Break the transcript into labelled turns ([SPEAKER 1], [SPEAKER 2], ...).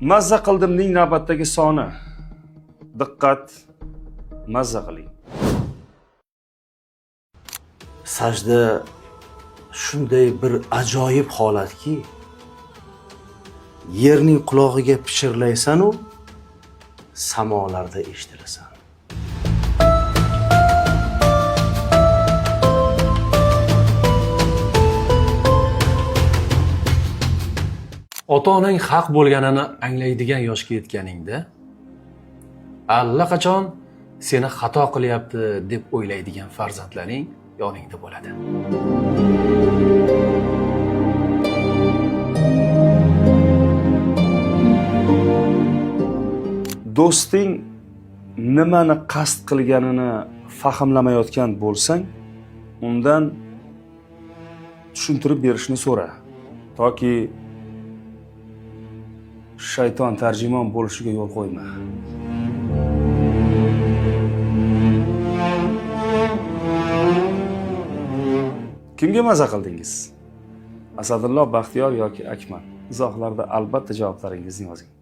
[SPEAKER 1] Mazza qildimning navbatdagi soni. Diqqat, mazza qiling.
[SPEAKER 2] Sajda shunday bir ajoyib holatki, yerning quloqiga pichirlaysan u samolarda eshitilasan.
[SPEAKER 3] Ota-onang haq bo'lganini anglaydigan yoshga yetganingda allaqachon seni xato qilyapti deb o'ylaydigan farzandlaring yoningda bo'ladi.
[SPEAKER 1] Do'sting nimani qasd qilganini fahmlamayotgan bo'lsang, undan tushuntirib berishni so'ra, toki shayton tarjimon bo'lishiga yo'l qo'yma. Kimga maza qildingiz? Asadullo, Baxtiyor yoki Akmal? Izohlarda albatta javoblaringizni yozing.